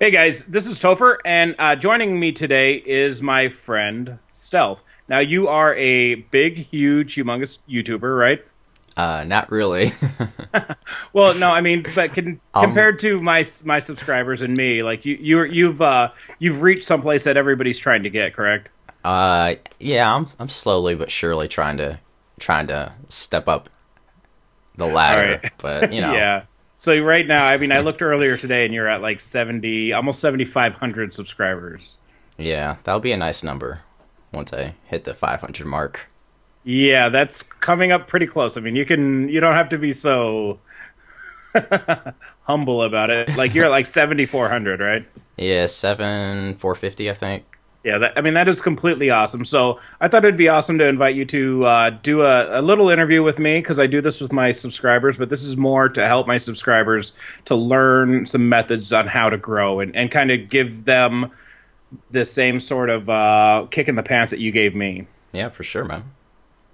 Hey guys, this is Topher, and joining me today is my friend Stealth. Now, you are a big, huge, humongous YouTuber, right? Not really. Well, no, I mean, but Um, compared to my subscribers and me, like you've reached someplace that everybody's trying to get, correct? yeah, I'm slowly but surely trying to step up the All ladder, right, but yeah. So right now, I mean, I looked earlier today, and you're at like 70, almost 7,500 subscribers. yeah, that'll be a nice number once I hit the 500 mark. Yeah, that's coming up pretty close. I mean, you don't have to be so humble about it. Like you're at like 7,400, right? Yeah, 7,450, I think. Yeah, I mean that is completely awesome. So I thought it'd be awesome to invite you to do a little interview with me because I do this with my subscribers, but this is more to help my subscribers to learn some methods on how to grow and kind of give them the same sort of kick in the pants that you gave me. Yeah, for sure, man.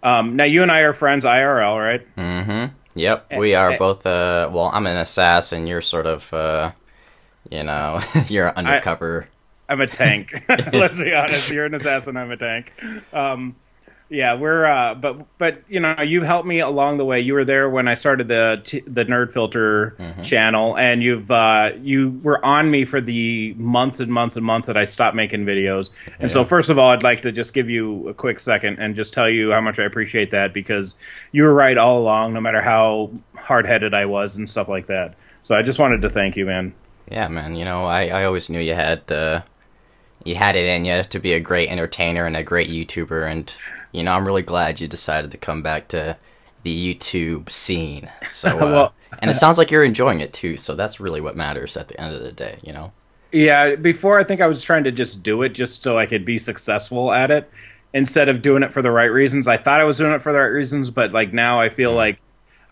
Now you and I are friends IRL, right? Mm-hmm. Yep, Eh, we are eh, both. Well, I'm an assassin. You're sort of, you're I undercover. I'm a tank. Let's be honest. You're an assassin. I'm a tank. Um, yeah, but you know, you helped me along the way. You were there when I started the Nerd Filter Mm-hmm. channel, and you were on me for the months and months and months that I stopped making videos. And so, Yeah. first of all, I'd like to just give you a quick second and just tell you how much I appreciate that because you were right all along, no matter how hard headed I was and stuff like that. So I just wanted to thank you, man. Yeah, man. I always knew you had it in you to be a great entertainer and a great YouTuber, and I'm really glad you decided to come back to the YouTube scene. So, Well, and it sounds like you're enjoying it too. So that's really what matters at the end of the day. yeah, before I think I was trying to just do it just so I could be successful at it instead of doing it for the right reasons. I thought I was doing it for the right reasons, but like now I feel Mm. like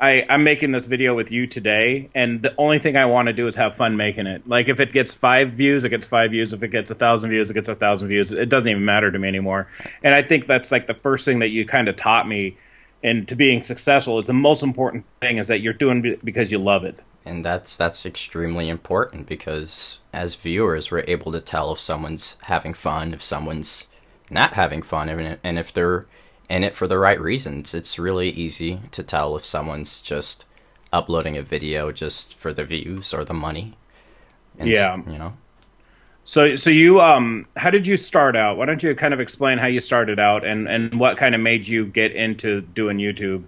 I'm making this video with you today, and the only thing I want to do is have fun making it. Like if it gets 5 views, it gets 5 views. If it gets 1,000 views, it gets 1,000 views. It doesn't even matter to me anymore. And I think that's like the first thing that you kind of taught me. And to being successful is the most important thing is that you're doing it because you love it. And that's extremely important because as viewers, we're able to tell if someone's having fun, if someone's not having fun, and if they're in it for the right reasons. It's really easy to tell if someone's just uploading a video just for the views or the money. And Yeah. So you how did you start out? Why don't you kind of explain how you started out and what kind of made you get into doing YouTube?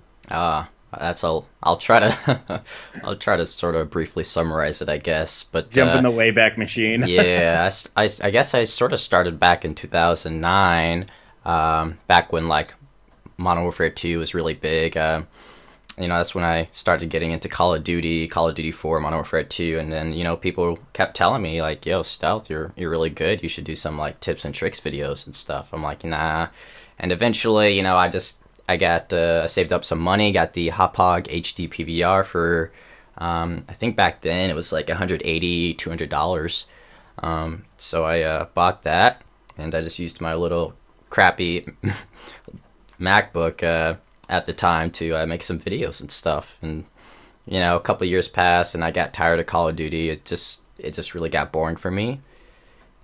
that's I'll try to I'll try to sort of briefly summarize it, I guess. But Jump in the Wayback Machine. yeah, I guess I sort of started back in 2009, back when like Modern Warfare 2 was really big. That's when I started getting into Call of Duty, Call of Duty 4, Modern Warfare 2, and then people kept telling me like, "Yo, Stealth, you're really good. You should do some like tips and tricks videos and stuff." I'm like, "Nah." And eventually, I saved up some money, got the Hauppauge HD PVR for I think back then it was like 180, $200. So I bought that, and I just used my little crappy MacBook at the time to make some videos and stuff. And a couple of years passed, and I got tired of Call of Duty. It just really got boring for me.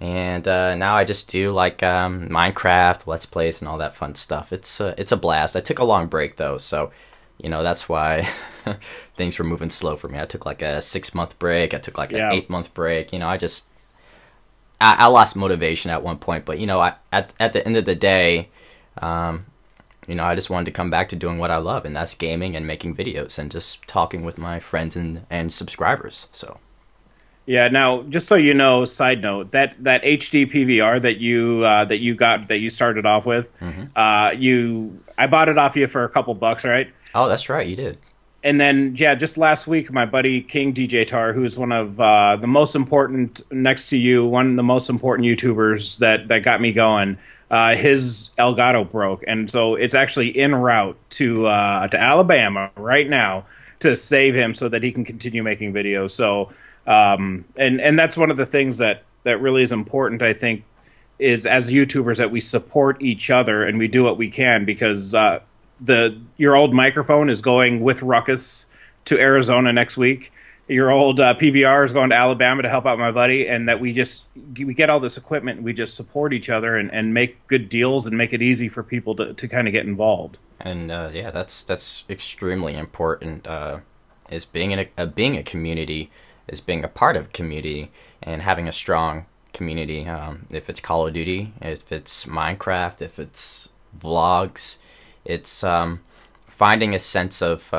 And now I just do like Minecraft, Let's Plays, and all that fun stuff. It's a blast. I took a long break though, so that's why things were moving slow for me. I took like a 6 month break. I took like an Yeah. 8 month break. I lost motivation at one point, but at the end of the day, um, I just wanted to come back to doing what I love, and that's gaming and making videos and just talking with my friends and subscribers. So Yeah, now just so you know, side note, that HD PVR that you started off with, hmm you I bought it off you for a couple bucks, right? oh, that's right, you did. And then, yeah, just last week, my buddy King DJ Tar, who's one of the most important, next to you, one of the most important YouTubers that got me going, his Elgato broke. And so it's actually en route to Alabama right now to save him so that he can continue making videos. So, and that's one of the things that really is important, I think, is as YouTubers that we support each other and we do what we can because your old microphone is going with Ruckus to Arizona next week, your old PBRs going to Alabama to help out my buddy, and that we get all this equipment, and we just support each other and make good deals and make it easy for people to kind of get involved. And yeah, that's extremely important. Is being in being a community, is being a part of a community, and having a strong community. If it's Call of Duty, if it's Minecraft, if it's vlogs, it's finding a sense of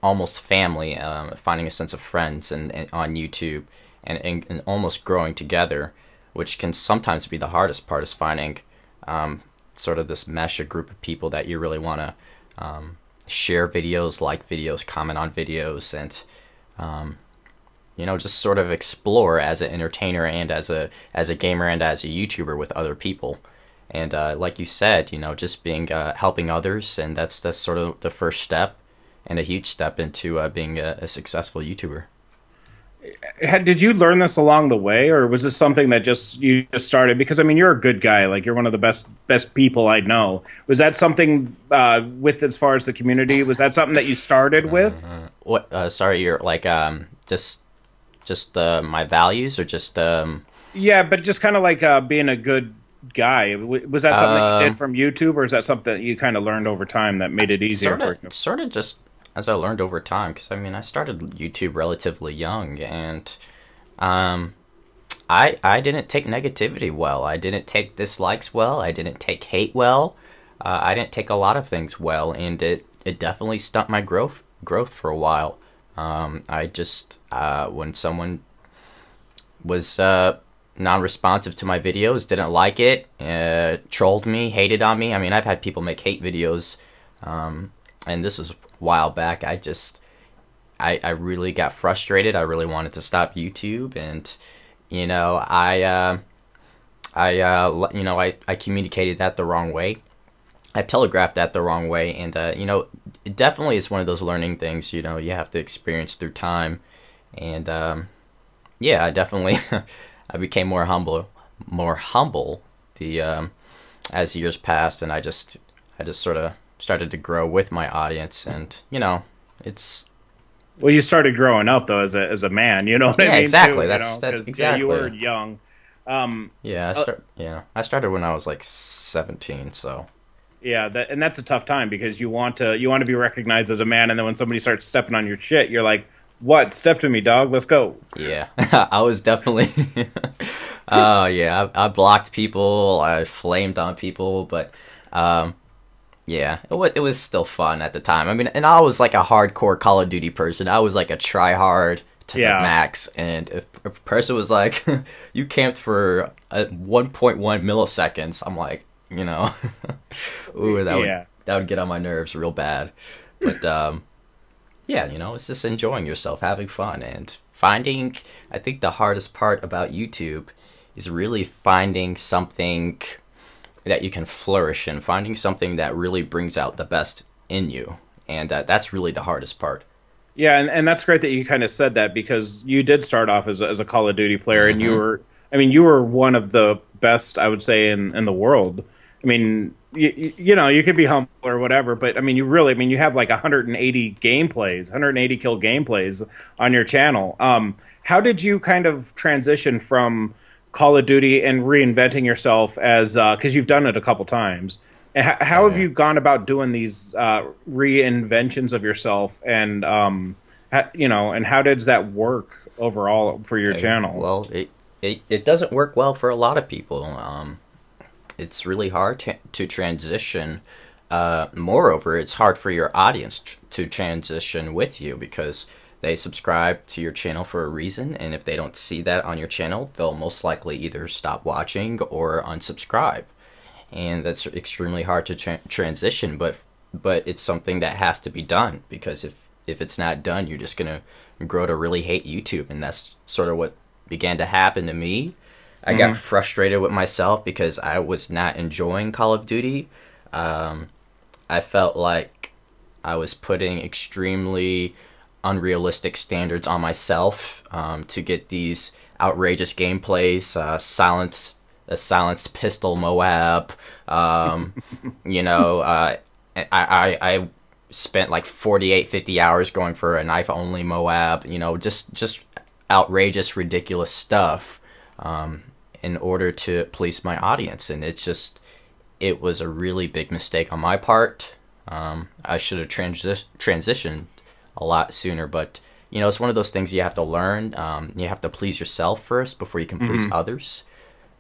almost family, finding a sense of friends, and on YouTube, and almost growing together, which can sometimes be the hardest part, is finding sort of this mesh, a group of people that you really want to share videos, like videos, comment on videos, and just sort of explore as an entertainer and as a gamer and as a YouTuber with other people. And like you said, just being helping others, and that's sort of the first step, and a huge step into being a successful YouTuber. Did you learn this along the way, or was this something that you just started? Because I mean, you're a good guy. Like, you're one of the best people I know. Was that something with, as far as the community? Was that something that you started with? What? Sorry, you're like just my values, or just Yeah, but just kind of like being a good guy. Was that something that you did from YouTube, or is that something that you kind of learned over time that made it easier for you? Sort of just as I learned over time, because I mean, I started YouTube relatively young, and I didn't take negativity well. I didn't take dislikes well. I didn't take hate well. I didn't take a lot of things well, and it definitely stunted my growth for a while. I just when someone was non-responsive to my videos, didn't like it, trolled me, hated on me. I mean, I've had people make hate videos, and this was a while back. I really got frustrated. I really wanted to stop YouTube, and I communicated that the wrong way. I telegraphed that the wrong way, and it definitely is one of those learning things. You have to experience through time, and yeah, I definitely I became more humble as years passed, and I just sort of started to grow with my audience, and it's. Well, you started growing up though as a man, you know what I mean? Yeah, exactly. Too, that's exactly. You were young. I started when I was like 17, so. Yeah, and that's a tough time, because you want to be recognized as a man, and then when somebody starts stepping on your shit, you're like, "What? Step to me, dog. Let's go." Yeah, I was definitely. Oh yeah, I blocked people, I flamed on people, but yeah, it was still fun at the time. I mean, and I was like a hardcore Call of Duty person. I was like a try hard to the max, and if a person was like, "You camped for 1.1 milliseconds," I'm like, ooh, that would get on my nerves real bad. But yeah, it's just enjoying yourself, having fun, and finding. I think the hardest part about YouTube is really finding something that you can flourish in, finding something that really brings out the best in you, and that's really the hardest part. Yeah, and that's great that you kind of said that, because you did start off as a Call of Duty player, and you were one of the best, I would say, in the world. I mean, you could be humble or whatever, but I mean, you have like 180 gameplays, 180 kill gameplays on your channel. How did you kind of transition from Call of Duty and reinventing yourself as, because you've done it a couple times? How have you gone about doing these reinventions of yourself, and and how does that work overall for your channel? Well, it doesn't work well for a lot of people. It's really hard to transition. Moreover, it's hard for your audience to transition with you, because they subscribe to your channel for a reason, and if they don't see that on your channel, they'll most likely either stop watching or unsubscribe. And that's extremely hard to transition, but it's something that has to be done, because if it's not done, you're just going to grow to really hate YouTube, and that's sort of what began to happen to me. I got frustrated with myself because I was not enjoying Call of Duty. I felt like I was putting extremely unrealistic standards on myself to get these outrageous gameplays, a silenced pistol Moab. I spent like 48, 50 hours going for a knife only Moab, you know, just outrageous, ridiculous stuff, in order to please my audience. And it was a really big mistake on my part. I should have transitioned a lot sooner, but you know, it's one of those things you have to learn. You have to please yourself first before you can please others.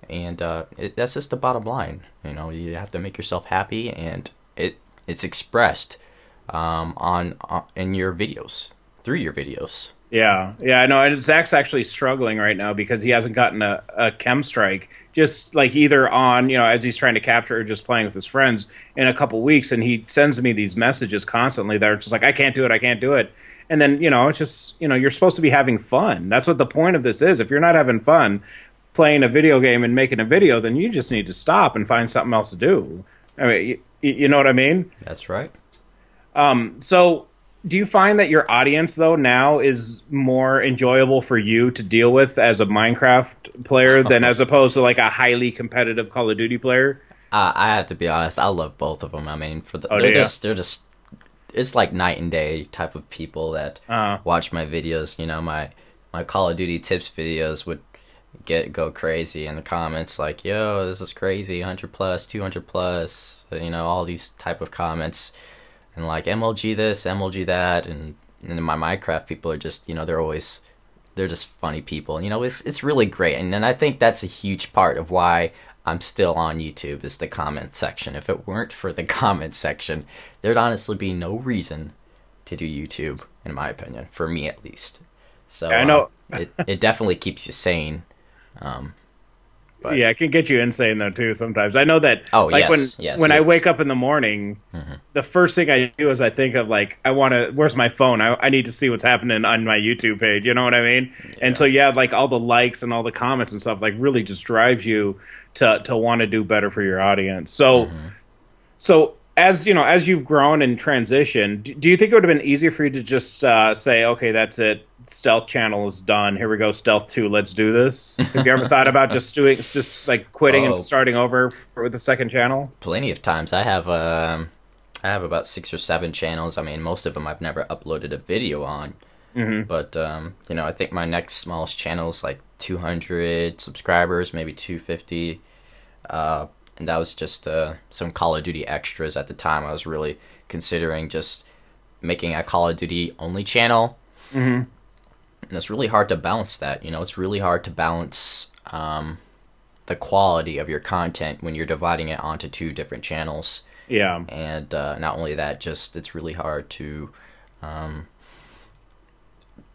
And that's just the bottom line. You know, you have to make yourself happy, and it's expressed in your videos, through your videos. Yeah, yeah, I know. And Zach's actually struggling right now because he hasn't gotten a chem strike. Just like either on, you know, as he's trying to capture or just playing with his friends in a couple weeks, and he sends me these messages constantly that are just like, I can't do it, I can't do it. And then, you know, it's just, you know, you're supposed to be having fun. That's what the point of this is. If you're not having fun playing a video game and making a video, then you just need to stop and find something else to do. I mean, you know what I mean? That's right. So do you find that your audience, though, now is more enjoyable for you to deal with as a Minecraft player than as opposed to like a highly competitive Call of Duty player? I have to be honest. I love both of them. I mean, they're just it's like night and day type of people that watch my videos. You know, my Call of Duty tips videos would go crazy in the comments, like, yo, this is crazy, 100 plus, 200 plus, you know, all these type of comments, and like MLG this, MLG that, and my Minecraft people are just, you know, they're just funny people. You know, it's really great, and I think that's a huge part of why I'm still on YouTube, is the comment section. If it weren't for the comment section, there'd honestly be no reason to do YouTube, in my opinion, for me at least. So I know it definitely keeps you sane. But yeah, it can get you insane though too sometimes. I know that. Oh, like yes, when I wake up in the morning, the first thing I do is I think of like, where's my phone? I need to see what's happening on my YouTube page. You know what I mean? Yeah. And so yeah, like all the likes and all the comments and stuff like really just drives you to want to do better for your audience. So so as you know, as you've grown and transitioned, do you think it would have been easier for you to just say, okay, that's it, Stealth channel is done, here we go, Stealth 2, let's do this? Have you ever thought about just like quitting and starting over with the second channel? Plenty of times. I have about 6 or 7 channels. I mean, most of them I've never uploaded a video on. But you know, I think my next smallest channel is like 200 subscribers, maybe 250. And that was just some Call of Duty extras at the time. I was really considering just making a Call of Duty only channel. And it's really hard to balance that. You know, it's really hard to balance the quality of your content when you're dividing it onto 2 different channels. Yeah. And not only that, just it's really hard to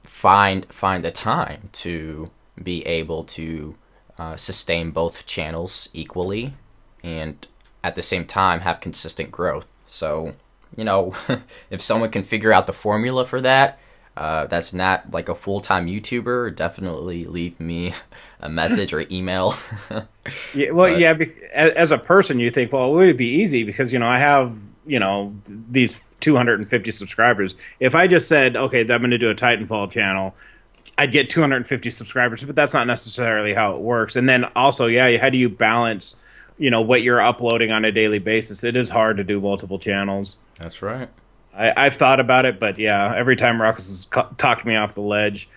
find the time to be able to sustain both channels equally, and at the same time have consistent growth. So, you know, if someone can figure out the formula for that, that's not like a full-time YouTuber, definitely leave me a message or email. Yeah, well, yeah, as a person, you think, well, it would be easy because, you know, I have, you know, these 250 subscribers. If I just said, okay, I'm going to do a Titanfall channel, I'd get 250 subscribers, but that's not necessarily how it works. And then also, yeah, how do you balance, you know, what you're uploading on a daily basis? It is hard to do multiple channels. That's right. I've thought about it, but yeah, every time Ruckus has talked me off the ledge.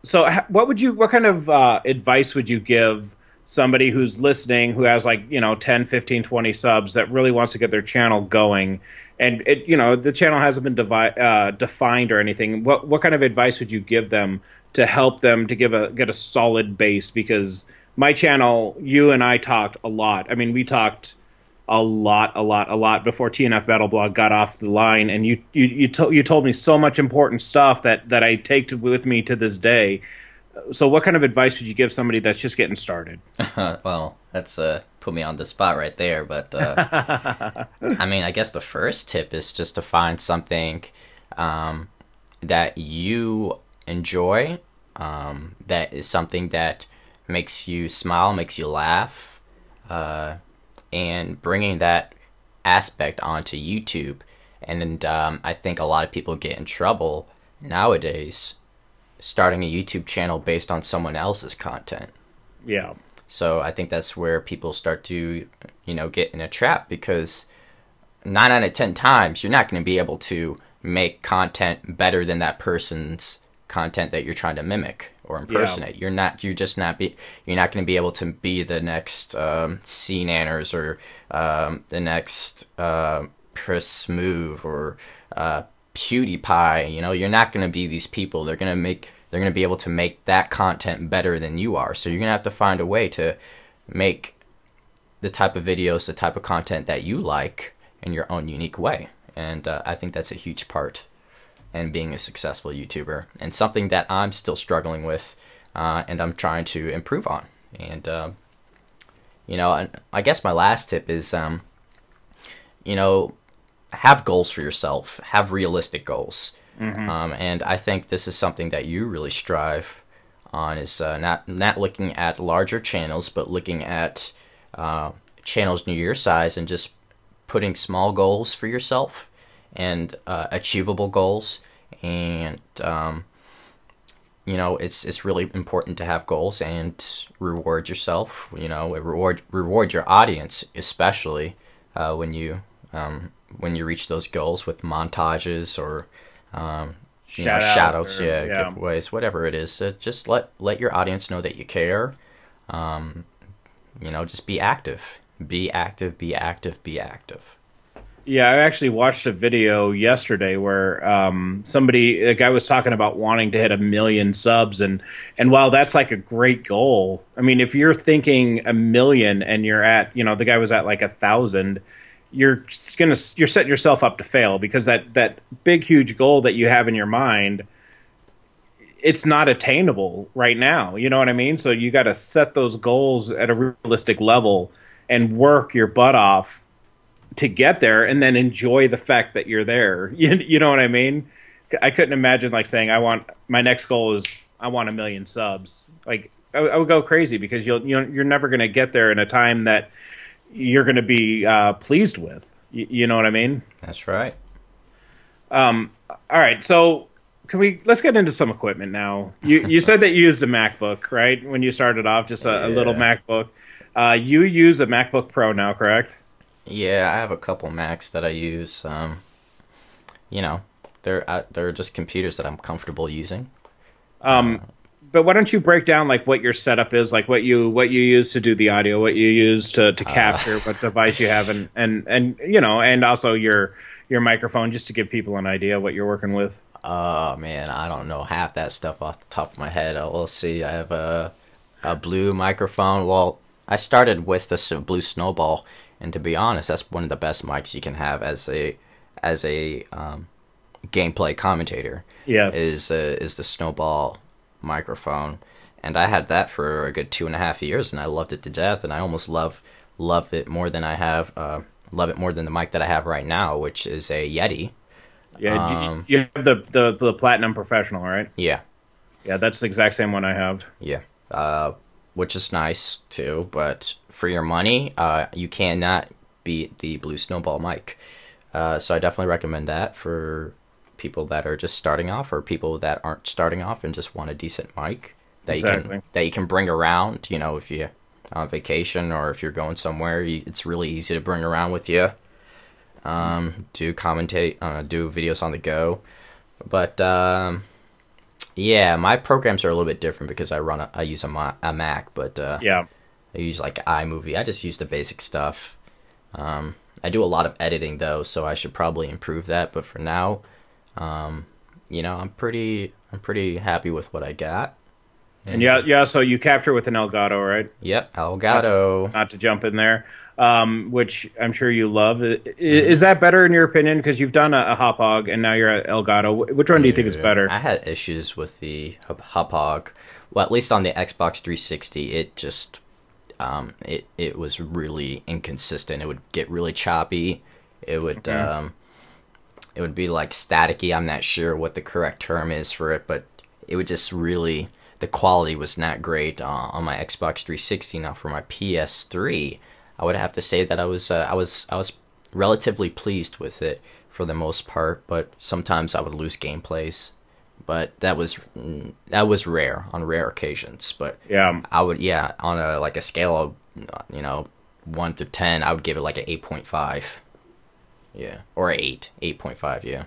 So what kind of advice would you give somebody who's listening, who has like, you know, 10, 15, 20 subs that really wants to get their channel going? And it, you know, the channel hasn't been defined or anything. What kind of advice would you give them to help them to get a solid base? Because my channel, you and I talked a lot. I mean, we talked a lot before TNF Battle Blog got off the line, and you told me so much important stuff that I take with me to this day. So what kind of advice would you give somebody that's just getting started? Well, that's put me on the spot right there, but I mean, I guess the first tip is just to find something that you enjoy, that is something that makes you smile, makes you laugh, and bringing that aspect onto YouTube. And I think a lot of people get in trouble nowadays starting a YouTube channel based on someone else's content. Yeah. So I think that's where people start to, you know, get in a trap, because 9 out of 10 times, you're not going to be able to make content better than that person's content that you're trying to mimic or impersonate. Yeah. You're not going to be able to be the next C Nanners or the next Chris Move or PewDiePie. You know, you're not going to be these people. They're going to be able to make that content better than you are. So you're going to have to find a way to make the type of videos, the type of content that you like in your own unique way. And I think that's a huge part in being a successful YouTuber, and something that I'm still struggling with, and I'm trying to improve on. And, you know, I guess my last tip is, you know, have goals for yourself, have realistic goals. And I think this is something that you really strive on, is not looking at larger channels, but looking at channels near your size and just putting small goals for yourself and achievable goals. And you know, it's really important to have goals and reward yourself. You know, reward your audience, especially when you reach those goals with montages or shout outs, giveaways, whatever it is. So just let your audience know that you care. You know, just be active. Be active, be active, be active. Yeah, I actually watched a video yesterday where a guy was talking about wanting to hit 1 million subs, and while that's like a great goal, I mean, if you're thinking 1 million and you're at, you know, the guy was at like 1,000, you're setting yourself up to fail, because that big huge goal that you have in your mind, it's not attainable right now. You know what I mean? So you got to set those goals at a realistic level and work your butt off to get there, and then enjoy the fact that you're there. You know what I mean? I couldn't imagine like saying, my next goal is I want 1 million subs. Like I would go crazy, because you're never going to get there in a time that you're going to be pleased with. You know what I mean? That's right. All right. So let's get into some equipment now. You said that you used a MacBook, right? When you started off, just a little MacBook. You use a MacBook Pro now, correct? Yeah, I have a couple Macs that I use. You know, they're just computers that I'm comfortable using. But why don't you break down like what your setup is, like what you use to do the audio, what you use to capture, what device you have, and you know, and also your microphone, just to give people an idea of what you're working with. Oh man, I don't know half that stuff off the top of my head. We'll see. I have a Blue microphone. Well, I started with the Blue Snowball, and to be honest, that's one of the best mics you can have as a gameplay commentator. Yes, is the Snowball microphone, and I had that for a good 2.5 years, and I loved it to death, and I almost love it more than love it more than the mic that I have right now, which is a Yeti. Yeah, you have the Platinum Professional, right? Yeah. Yeah, that's the exact same one I have. Yeah. Which is nice too, but for your money, you cannot beat the Blue Snowball mic. So I definitely recommend that for people that are just starting off, or people that aren't starting off and just want a decent mic that you can bring around. You know, if you're on vacation or if you're going somewhere, it's really easy to bring around with you. Do videos on the go, but yeah, my programs are a little bit different because I use a Mac, but yeah, I use like iMovie. I just use the basic stuff. I do a lot of editing though, so I should probably improve that. But for now, you know, I'm pretty happy with what I got. And yeah, so you capture with an Elgato, right? Yep, Elgato. Not to jump in there, which I'm sure you love. Is that better in your opinion? Because you've done a Hauppauge and now you're at Elgato. Which one do you think is better? I had issues with the Hauppauge. Well, at least on the Xbox 360, it just it was really inconsistent. It would get really choppy. It would it would be like staticky. I'm not sure what the correct term is for it, but it would just really, the quality was not great on my Xbox 360. Now for my PS3, I would have to say that I was relatively pleased with it for the most part, but sometimes I would lose gameplays. But that was rare, on rare occasions. But yeah, I would, on a scale of 1 to 10, I would give it like an 8.5. Yeah, or 8.5. Yeah.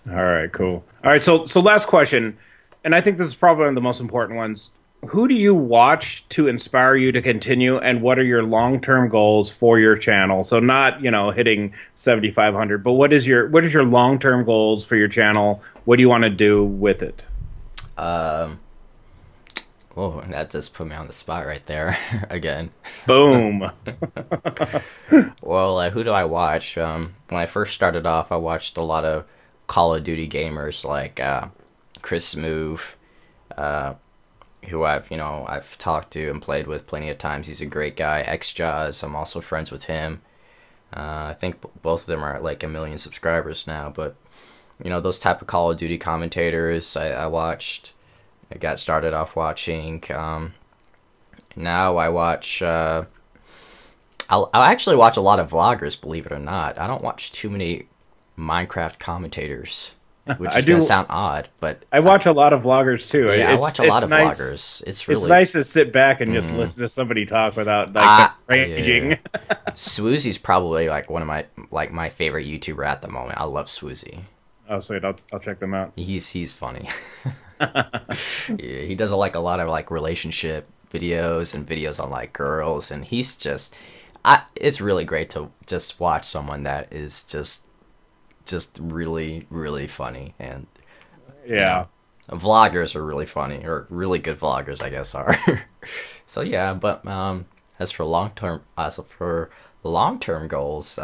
All right, cool. All right, so last question, and I think this is probably one of the most important ones. Who do you watch to inspire you to continue, and what are your long-term goals for your channel? So not, hitting 7,500, but what is your long-term goals for your channel? What do you want to do with it? Oh, that just put me on the spot right there again. Boom. Well, who do I watch? When I first started off, I watched a lot of Call of Duty gamers like Chris Smoove, who I've talked to and played with plenty of times. He's a great guy. XJaws, I'm also friends with him. I think both of them are at like 1 million subscribers now. But those type of Call of Duty commentators I watched. I got started off watching. Now I watch. I'll actually watch a lot of vloggers, believe it or not. I don't watch too many Minecraft commentators, which is going to sound odd, but I watch a lot of vloggers too. Yeah, I watch a lot of vloggers. It's nice to sit back and just listen to somebody talk without like raging. Yeah. Swoozy's probably like one of my favorite YouTuber at the moment. I love Swoozy. Oh, sweet! I'll check them out. He's funny. Yeah, he does a lot of like relationship videos and videos on like girls, and he's just, it's really great to just watch someone that is just really, really funny. And yeah, vloggers are really funny, or really good vloggers, I guess are. So yeah, but as for long term goals,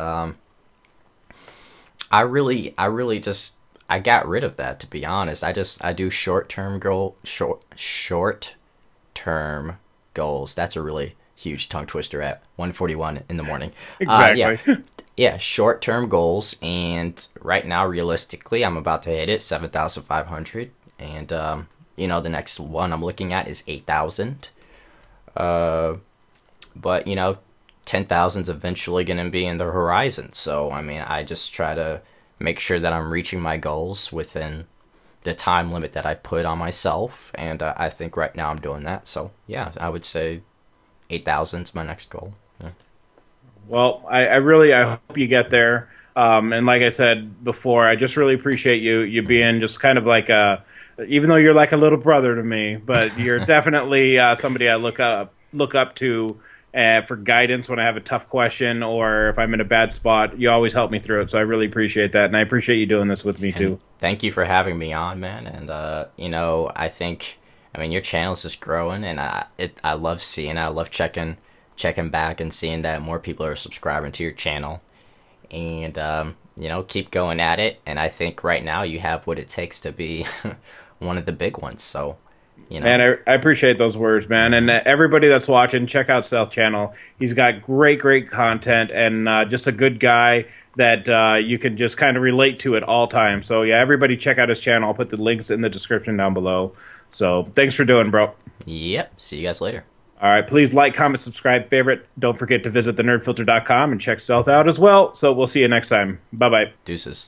I got rid of that, to be honest. I do short term goals. That's a really huge tongue twister at 1:41 in the morning. Exactly. Yeah, short term goals, and right now, realistically, I'm about to hit it 7,500, and the next one I'm looking at is 8,000. But 10,000 is eventually going to be in the horizon. So I mean, I just try to make sure that I'm reaching my goals within the time limit that I put on myself, and I think right now I'm doing that. So yeah, I would say 8,000 is my next goal. Yeah. Well, I hope you get there. And like I said before, I just really appreciate you being just kind of like even though you're like a little brother to me, but you're definitely somebody I look up to. For guidance when I have a tough question or if I'm in a bad spot. You always help me through it, so I really appreciate that, and I appreciate you doing this with me too. Thank you for having me on, man. And I think, your channel's just growing, and I love seeing it. I love checking back and seeing that more people are subscribing to your channel, and keep going at it. And I think right now you have what it takes to be one of the big ones. So. Man, I appreciate those words, man. And everybody that's watching, check out Stealth Channel. He's got great content, and just a good guy that you can just kind of relate to at all times. So yeah, everybody check out his channel. I'll put the links in the description down below. So thanks for doing, bro. Yep. See you guys later. All right. Please like, comment, subscribe, favorite. Don't forget to visit thenerdfilter.com and check Stealth out as well. So we'll see you next time. Bye-bye. Deuces.